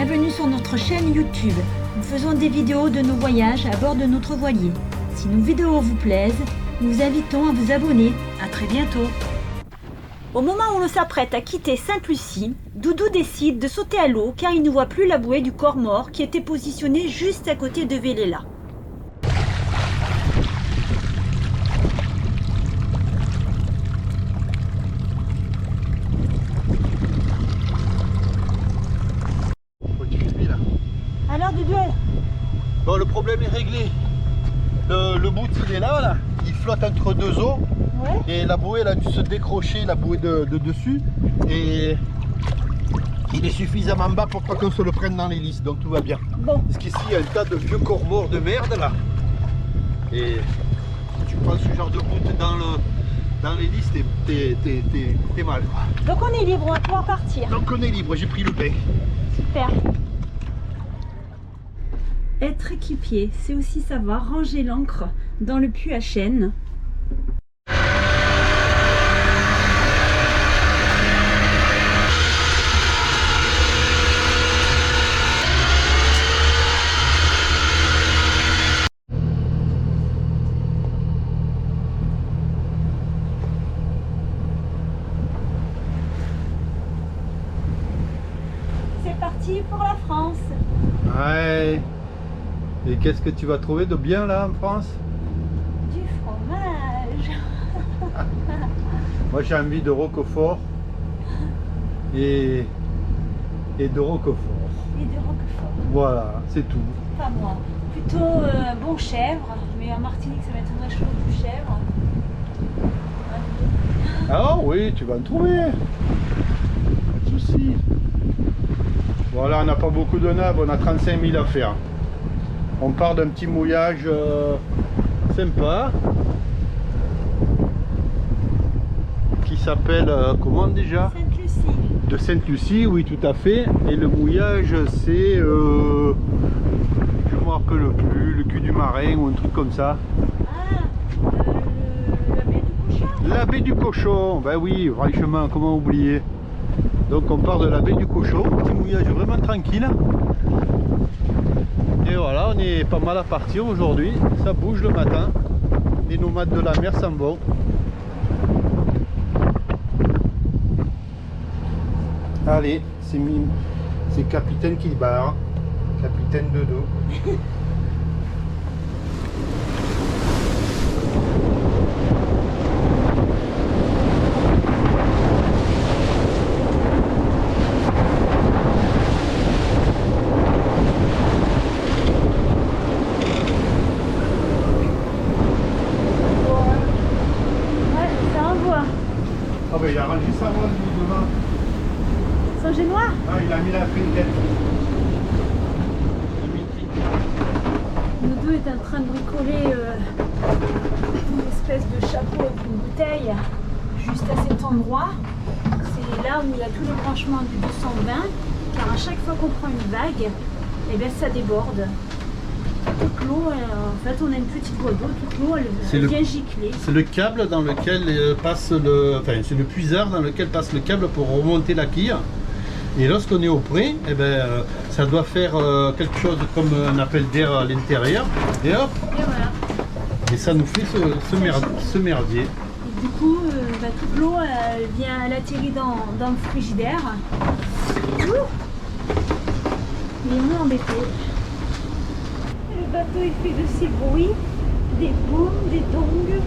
Bienvenue sur notre chaîne YouTube. Nous faisons des vidéos de nos voyages à bord de notre voilier. Si nos vidéos vous plaisent, nous vous invitons à vous abonner. À très bientôt. Au moment où l'on s'apprête à quitter Sainte-Lucie, Doudou décide de sauter à l'eau car il ne voit plus la bouée du corps mort qui était positionnée juste à côté de Velela. Alors Doudou, bon, le problème est réglé. Le bout il est là, il flotte entre deux eaux. ouais. Et la bouée elle a dû se décrocher, la bouée de dessus. Et il est suffisamment bas pour pas qu'on se le prenne dans les lisses, donc tout va bien. Bon. Parce qu'ici il y a un tas de vieux corps morts de merde là. Et tu prends ce genre de bout dans les lisses, t'es mal. Donc on est libre, on va pouvoir partir. Donc on est libre, j'ai pris le bain. Super. Être équipier, c'est aussi savoir ranger l'ancre dans le puits à chaîne. C'est parti pour la France. Ouais. Et qu'est-ce que tu vas trouver de bien là en France? Du fromage. Moi j'ai envie de roquefort et de roquefort. Et de roquefort. Voilà, c'est tout. Pas moi. Plutôt bon chèvre, mais en Martinique ça m'étonnerait chaud du chèvre. Ah oui, tu vas en trouver. Pas de soucis. Voilà, on n'a pas beaucoup de naves, on a 35 000 à faire. On part d'un petit mouillage sympa qui s'appelle comment déjà? Sainte-Lucie. De Sainte-Lucie, oui tout à fait. Et le mouillage c'est je ne me rappelle plus, le cul du marin ou un truc comme ça. Ah, la baie du cochon. La baie du cochon, ben oui, franchement, comment oublier. Donc on part de la baie du cochon, petit mouillage vraiment tranquille. Et voilà, on est pas mal à partir aujourd'hui, ça bouge le matin. Les nomades de la mer s'en vont. Allez, c'est capitaine qui barre, capitaine de dos. Ah ben il a rangé sa voile lui devant. Son génois. Ah il a mis la trinquette. Doudou est en train de bricoler une espèce de chapeau avec une bouteille juste à cet endroit. C'est là où il y a tous les branchements du 220, car à chaque fois qu'on prend une vague, eh bien, ça déborde. Toute l'eau, en fait on a une petite voie d'eau, toute l'eau elle vient gicler. C'est le câble dans lequel passe le... Enfin c'est le puiseur dans lequel passe le câble pour remonter la quille. Et lorsqu'on est au près, eh ben, ça doit faire quelque chose comme un appel d'air à l'intérieur. Et hop. Et voilà. Et ça nous fait ce merdier. Et du coup, toute l'eau elle atterrit dans le frigidaire. Ouh, il est moins embêté. Le bateau il fait de ces bruits, des booms, des dongs,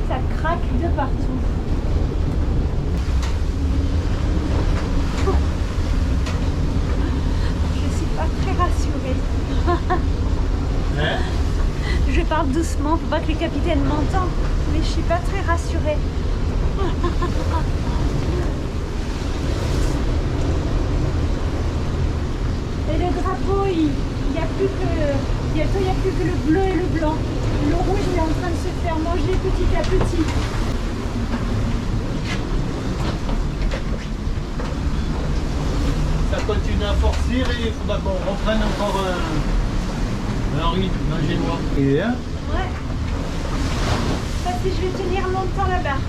ça craque de partout. Je suis pas très rassurée. Hein? Je parle doucement pour pas que le capitaine m'entende, mais je suis pas très rassurée. Et le drapeau, il n'y a plus que le bleu et le blanc. Le rouge il est en train de se faire manger petit à petit. Ça continue à forcer et il faudra qu'on reprenne encore un rythme, un génois. Et hein? Ouais. Parce que je vais tenir longtemps là-bas.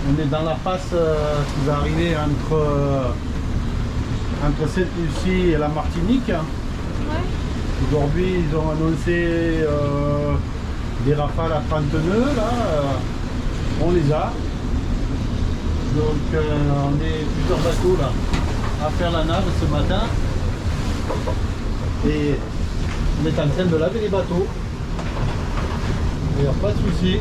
On est dans la passe qui va arriver entre entre Sainte-Lucie et la Martinique. Ouais. Aujourd'hui, ils ont annoncé des rafales à 30 nœuds, là. On les a. Donc, on est plusieurs bateaux, là, à faire la nave ce matin. Et on est en train de laver les bateaux. Il n'y a pas de souci.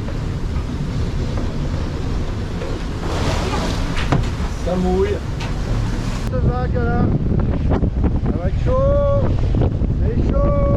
Ça mouille. Cette vague là, ça va être chaud. C'est chaud.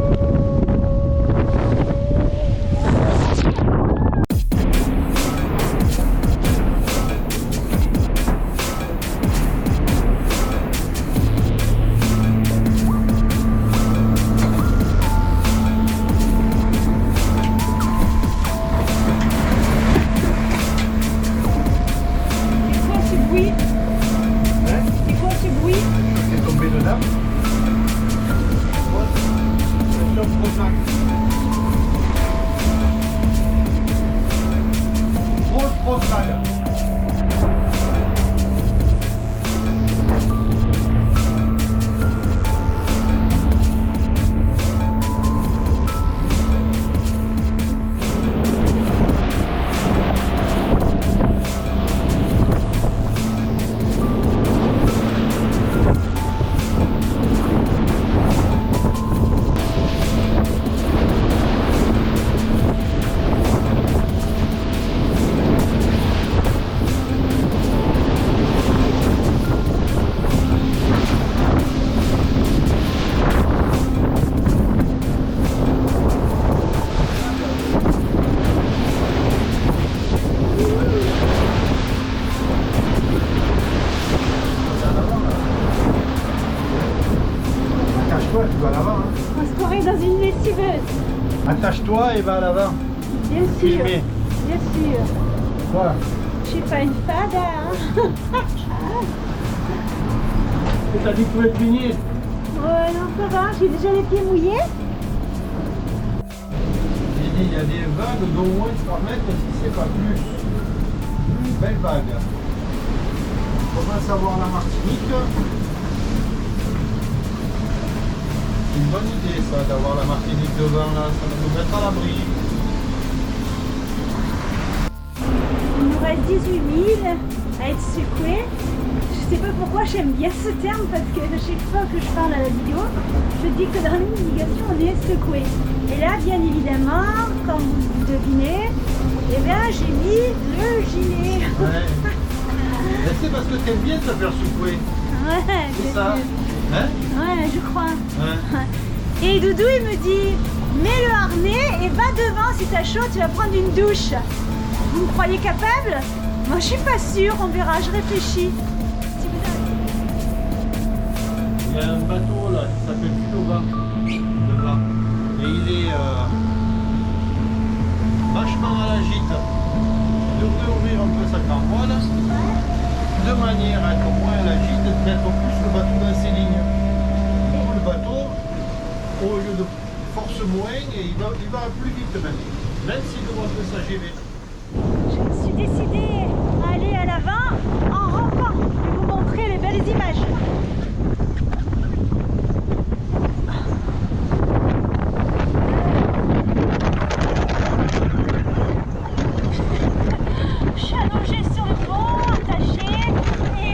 Attache-toi, tu vas à l'avant. Hein. On va se croirait dans une lessiveuse. Attache-toi et va à l'avant. Bien sûr. Filmer. Bien sûr. Voilà. Je suis pas une fada. Hein. T'as dit que tu pouvais te baigner. Ouais, non, ça va. J'ai déjà les pieds mouillés. J'ai dit, il y a des vagues d'au moins 3 mètres, si c'est pas plus. Une belle vague. On commence à voir la Martinique. C'est une bonne idée ça, d'avoir la Martinique devant là, ça va nous mettre à l'abri. Il nous reste 18 000 à être secoués. Je sais pas pourquoi j'aime bien ce terme parce que chaque fois que je parle à la vidéo, je dis que dans l'irrigation on est secoué. Et là, bien évidemment, comme vous devinez, eh bien j'ai mis le gilet. Ouais. Mais c'est parce que t'aimes bien te faire secouer. Ouais, C'est ça. Hein? Ouais, je crois. Ouais. Et Doudou il me dit, mets le harnais et va devant, si t'as chaud, tu vas prendre une douche. Vous me croyez capable? Moi je suis pas sûre, on verra, je réfléchis. Si vous avez- Il y a un bateau là qui s'appelle Pilova devant. Et il est vachement à la gîte. Il devrait ouvrir un peu sa grand voile de manière à être moins à la gîte, d'être plus le bateau dans ses lignes. Donc le bateau, au lieu de force moins, et il va plus vite même s'il doit un peu s'agérer. Je me suis décidée à aller à l'avant en rampant. Je vais vous montrer les belles images. Je suis allongée sur le pont, attachée, et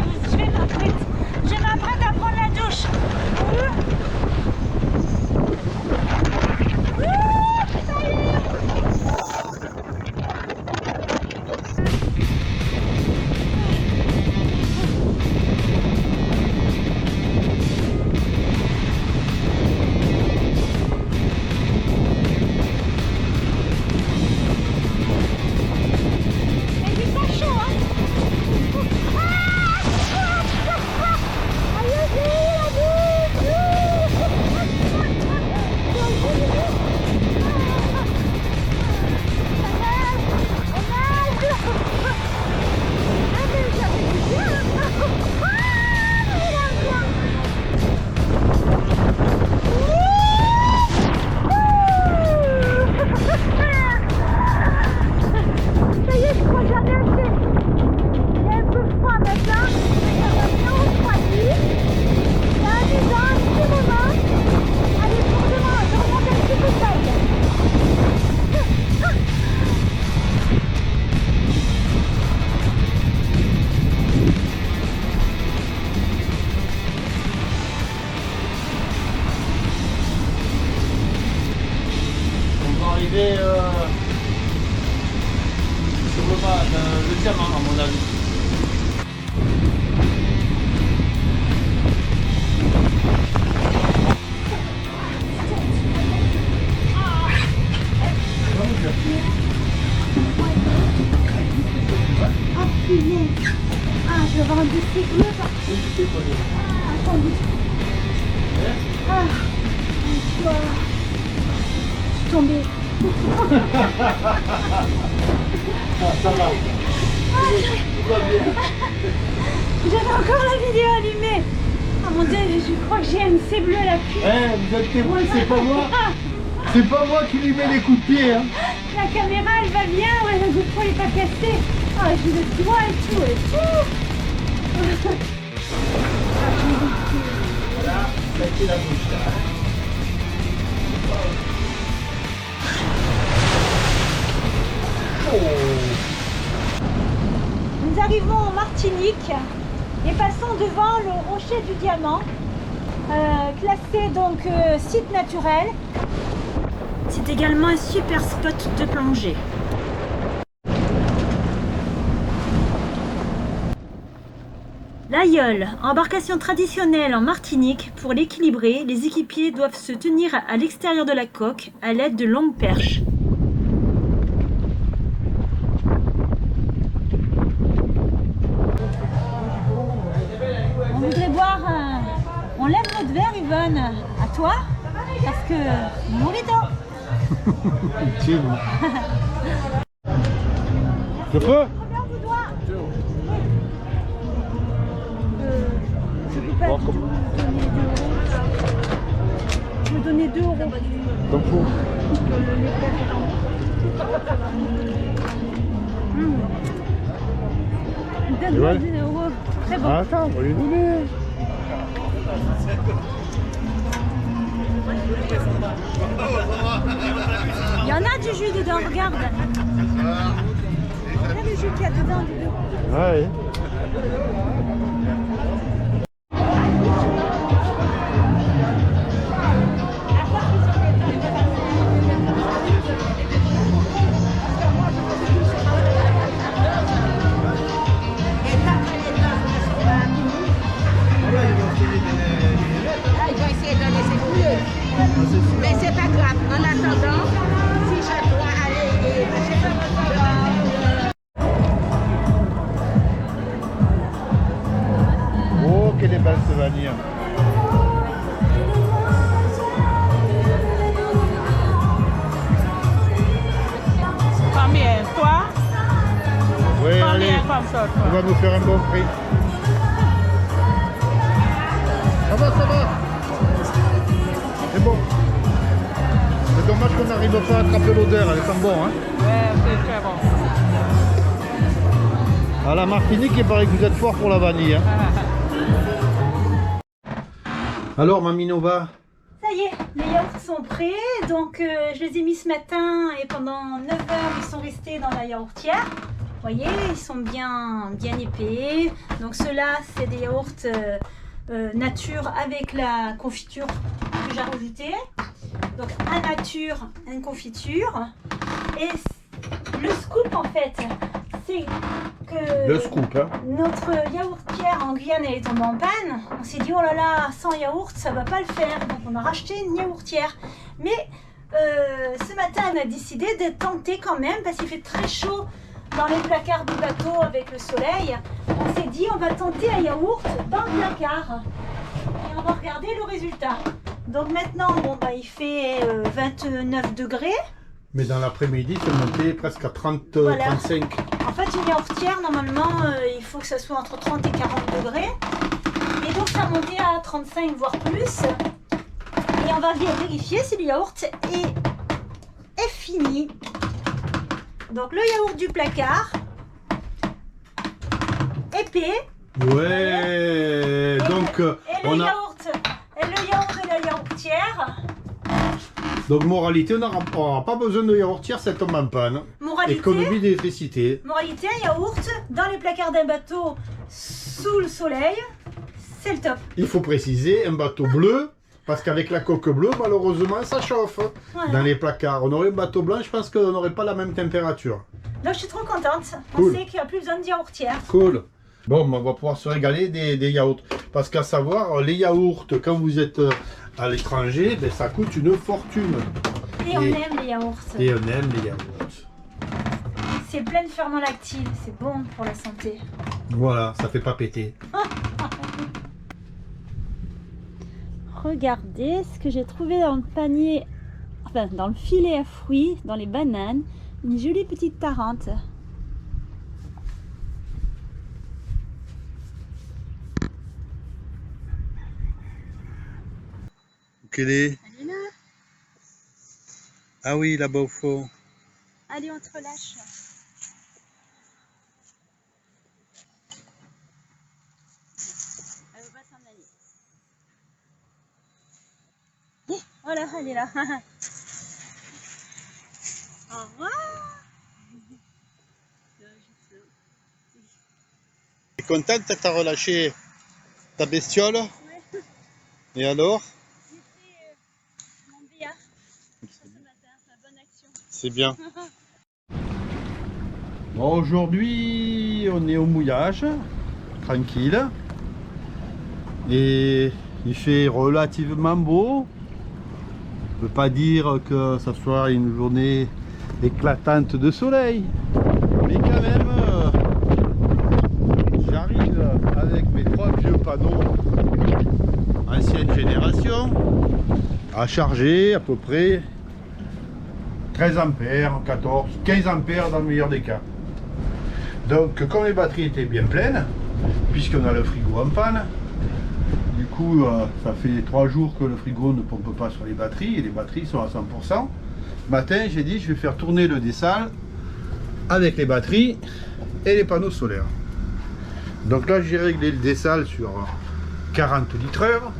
je m'apprête à prendre la douche. Ça y est. arriver sur le diamant à mon avis. Ah punaise. Ah, je vais avoir un dossier bleu partout. Ah, attendez. Ah, je suis tombée. Ah, ça va. Tout va bien. J'avais encore la vidéo allumée. Ah mon dieu, je crois que j'ai un C bleu là. Vous êtes témoin, c'est pas moi. C'est pas moi qui lui mets les coups de pied. Hein. La caméra elle va bien, ouais, le GoPro il est pas cassé. Ah, j'ai le doigt et tout et tout. Voilà, ça a été la bouche là. Nous arrivons en Martinique et passons devant le rocher du Diamant, classé donc site naturel. C'est également un super spot de plongée. L'aïeul, embarcation traditionnelle en Martinique. Pour l'équilibrer, les équipiers doivent se tenir à l'extérieur de la coque à l'aide de longues perches. On voudrait boire on lève notre verre, Yvonne, à toi, parce que Morito. Tiens. Je peux? Je peux pas je vais donner 2 euros. T'en fous. Donne-moi 2 euros. Très bon. Attends, on va lui donner. Il y en a du jus dedans, regarde. Regarde le jus qu'il y a dedans, dis-le. Ouais. Mais c'est pas grave. En attendant, si je dois aller Oh, quelle est belle ce vanille. Combien? Toi? Oui, allez, Combien comme ça, toi? on va nous faire un bon prix. Ça va, ça va. C'est bon. C'est dommage qu'on n'arrive pas à attraper l'odeur, elle sent bon. Hein. Ouais, c'est très bon. À la Martinique, il paraît que vous êtes fort pour la vanille. Hein. Alors, Mamie Nova? Ça y est, les yaourts sont prêts. Donc je les ai mis ce matin et pendant 9 heures, ils sont restés dans la yaourtière. Vous voyez, ils sont bien épais. Donc ceux-là, c'est des yaourts nature avec la confiture que j'ai rajoutée. Donc un nature, une confiture. Et le scoop en fait, c'est que Le scoop, hein. notre yaourtière en Guyane elle est tombée en panne. On s'est dit oh là là, sans yaourt ça va pas le faire. Donc on a racheté une yaourtière. Mais ce matin on a décidé de tenter quand même parce qu'il fait très chaud dans les placards du bateau avec le soleil. On s'est dit on va tenter un yaourt dans le placard. Et on va regarder le résultat. Donc maintenant bon, bah, il fait 29 degrés. Mais dans l'après-midi, c'est monté presque à 30, Voilà. 35. En fait, une yaourtière, normalement, il faut que ça soit entre 30 et 40 degrés. Et donc, ça a monté à 35, voire plus. Et on va vérifier si le yaourt est fini. Donc, le yaourt du placard, épais. Ouais. Donc, Et le yaourt de la yaourtière. Donc, moralité, on n'aura pas besoin de yaourtière, ça tombe en panne. Moralité, Économie d'électricité. moralité, un yaourt dans les placards d'un bateau sous le soleil, c'est le top. Il faut préciser, un bateau bleu Parce qu'avec la coque bleue, malheureusement, ça chauffe Voilà. dans les placards. On aurait un bateau blanc, je pense qu'on n'aurait pas la même température. Donc je suis trop contente. Cool. On sait qu'il n'y a plus besoin de yaourtière. Cool. Bon, on va pouvoir se régaler des yaourts. Parce qu'à savoir, les yaourts, quand vous êtes à l'étranger, ben, ça coûte une fortune. Et on aime les yaourts. Et on aime les yaourts. C'est plein de ferments lactiles, c'est bon pour la santé. Voilà, ça fait pas péter. Regardez ce que j'ai trouvé dans le panier, enfin dans le filet à fruits, dans les bananes. Une jolie petite tarente. Quelle est? Elle est là. Ah oui, là-bas au fond. Allez, on te relâche. Elle veut pas s'en aller. Oh là, elle est là. Au revoir. T'es contente que t'as relâché ta bestiole? Ouais. Et alors? J'ai fait mon BA ce matin, c'est une bonne action. C'est bien. Bon, aujourd'hui, on est au mouillage, tranquille. Et il fait relativement beau. Je ne peux pas dire que ça soit une journée éclatante de soleil. Mais quand même, j'arrive avec mes 3 vieux panneaux ancienne génération à charger à peu près 13 ampères, 14, 15 ampères dans le meilleur des cas. Donc comme les batteries étaient bien pleines, puisqu'on a le frigo en panne, du coup ça fait 3 jours que le frigo ne pompe pas sur les batteries et les batteries sont à 100%. Matin j'ai dit je vais faire tourner le dessal avec les batteries et les panneaux solaires. Donc là j'ai réglé le dessal sur 40 litres heure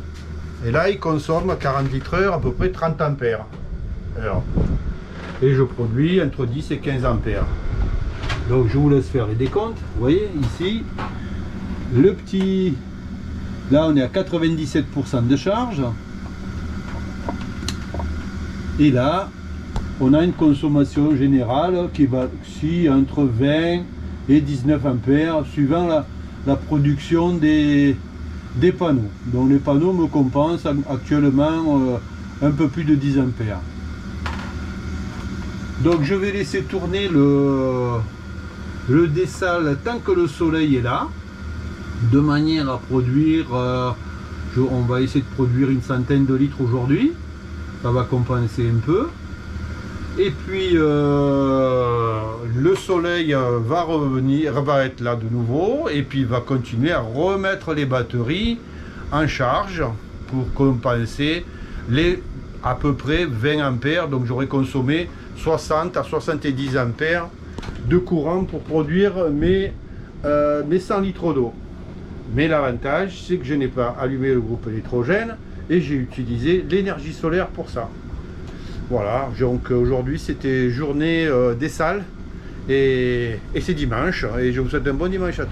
et là il consomme 40 litres heure à peu près 30 ampères heure. Et je produis entre 10 et 15 ampères. Donc je vous laisse faire les décomptes. Vous voyez ici, le petit, là on est à 97% de charge. Et là, on a une consommation générale qui va aussi entre 20 et 19 ampères suivant la production des panneaux. Donc les panneaux me compensent actuellement un peu plus de 10 ampères. Donc je vais laisser tourner le dessal tant que le soleil est là, de manière à produire, on va essayer de produire une centaine de litres aujourd'hui, ça va compenser un peu. Et puis le soleil va revenir, va être là de nouveau, et puis va continuer à remettre les batteries en charge pour compenser les à peu près 20 ampères, donc j'aurais consommé 60 à 70 ampères de courant pour produire mes 100 litres d'eau. Mais l'avantage, c'est que je n'ai pas allumé le groupe électrogène et j'ai utilisé l'énergie solaire pour ça. Voilà, donc aujourd'hui c'était journée dessal et c'est dimanche et je vous souhaite un bon dimanche à tous.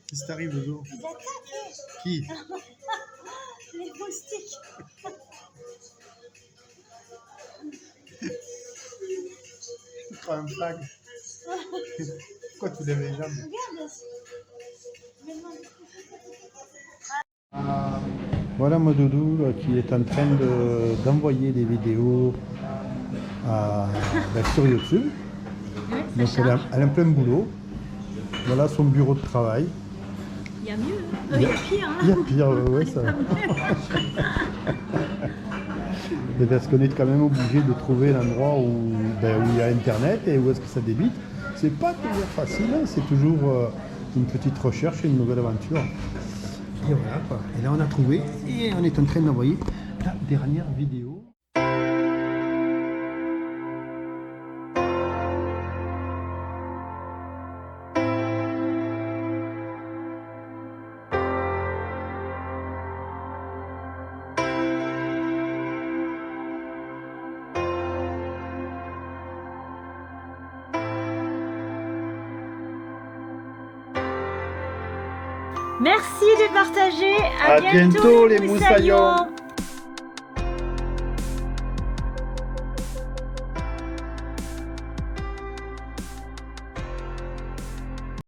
Qu'est-ce qui t'arrive, Dodo? Qui? Les moustiques. Tu prends un flag. Pourquoi tu lèves les jambes? Regarde. Voilà mon doudou qui est en train d'envoyer des vidéos sur YouTube. Donc elle est en plein boulot. Voilà son bureau de travail. Il y a mieux. Il y a pire. Hein. Il y a pire, ouais, ça. Et parce qu'on est quand même obligé de trouver l'endroit où il y a Internet et où est-ce que ça débite. C'est pas toujours facile, hein. C'est toujours une petite recherche et une nouvelle aventure. Et voilà quoi. Et là on a trouvé et on est en train d'envoyer la dernière vidéo. Merci de partager. À bientôt les moussaillons.